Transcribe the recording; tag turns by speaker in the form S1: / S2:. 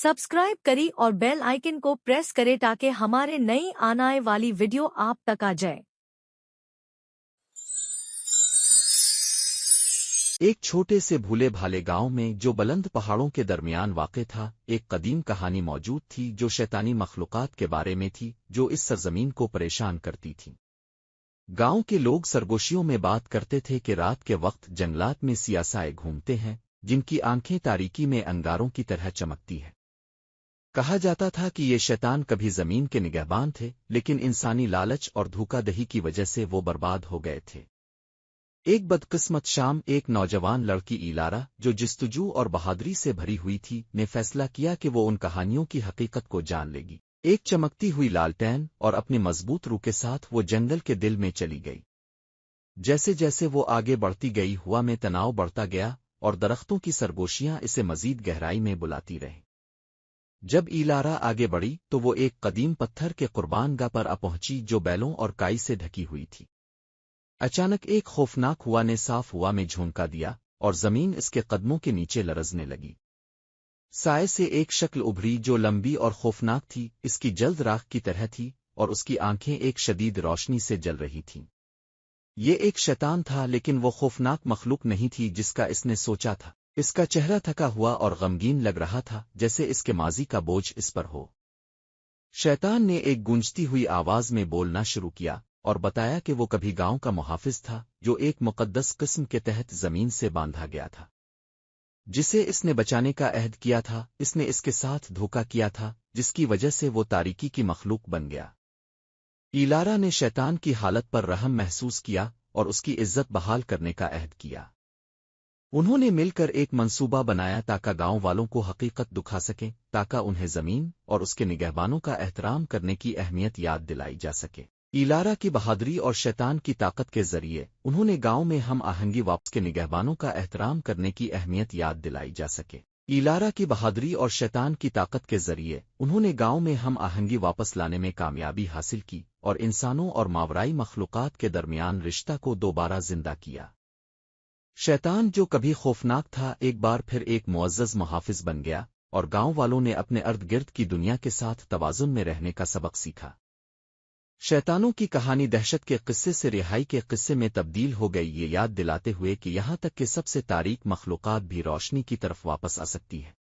S1: Subscribe करी और bell icon को प्रेस करें ताकि हमारे नई आने वाली वीडियो आप तक आ जाए।
S2: एक छोटे से भूले भाले गांव में जो बुलंद पहाड़ों के दरमियान वाक़ था, एक कदीम कहानी मौजूद थी जो शैतानी मखलूक़ात के बारे में थी जो इस सरजमीन को परेशान करती थी। गांव के लोग सरगोशियों में बात करते थे कि रात के वक्त जंगलात में सियासाए घूमते हैं जिनकी आंखें तारीकी में अंगारों की तरह चमकती है। कहा जाता था कि ये शैतान कभी जमीन के निगहबान थे, लेकिन इंसानी लालच और धोखाधड़ी की वजह से वो बर्बाद हो गए थे। एक बदकिस्मत शाम एक नौजवान लड़की इलारा, जो जिस्तजू और बहादुरी से भरी हुई थी, ने फैसला किया कि वो उन कहानियों की हकीकत को जान लेगी। एक चमकती हुई लालटेन और अपनी मजबूत रूह के साथ वो जंगल के दिल में चली गई। जैसे जैसे वो आगे बढ़ती गई, हवा में तनाव बढ़ता गया और दरख्तों की सरगोशियां इसे मजीद गहराई में बुलाती रहीं। जब इलारा आगे बढ़ी तो वो एक कदीम पत्थर के कुर्बानगाह पर आ पहुंची जो बैलों और काई से ढकी हुई थी। अचानक एक खौफनाक हुआ ने साफ हुआ में झोंका दिया और जमीन इसके कदमों के नीचे लरजने लगी। साए से एक शक्ल उभरी जो लंबी और खौफनाक थी, इसकी जल्द राख की तरह थी और उसकी आंखें एक शदीद रोशनी से जल रही थीं। ये एक शैतान था, लेकिन वो खौफनाक मखलूक नहीं थी जिसका इसने सोचा था। इसका चेहरा थका हुआ और गमगीन लग रहा था, जैसे इसके माजी का बोझ इस पर हो। शैतान ने एक गूंजती हुई आवाज में बोलना शुरू किया और बताया कि वो कभी गांव का मुहाफिज था जो एक मुकद्दस किस्म के तहत जमीन से बांधा गया था, जिसे इसने बचाने का अहद किया था। इसने इसके साथ धोखा किया था, जिसकी वजह से वो तारीकी की मखलूक बन गया। इलारा ने शैतान की हालत पर रहम महसूस किया और उसकी इज्जत बहाल करने का अहद किया। उन्होंने मिलकर एक मंसूबा बनाया ताकि गांव वालों को हकीकत दिखा सकें, ताकि उन्हें जमीन और उसके निगहबानों का एहतराम करने की अहमियत याद दिलाई जा सके। इलारा की बहादुरी और शैतान की ताकत के जरिए उन्होंने गांव में हम आहंगी वापस के निगहबानों का एहतराम करने की अहमियत याद दिलाई जा सके। इलारा की बहादुरी और शैतान की ताकत के जरिए उन्होंने गांव में हम आहंगी वापस लाने में कामयाबी हासिल की और इंसानों और मावराई मखलूक़ात के दरमियान रिश्ता को दोबारा जिंदा किया। शैतान जो कभी खौफनाक था, एक बार फिर एक मुअज़्ज़ज़ मुहाफिज बन गया और गांव वालों ने अपने अर्द गिर्द की दुनिया के साथ तवाज़ुन में रहने का सबक सीखा। शैतानों की कहानी दहशत के किस्से से रिहाई के किस्से में तब्दील हो गई, ये याद दिलाते हुए कि यहाँ तक कि सबसे तारीक मखलूक़ात भी रोशनी की तरफ वापस आ सकती है।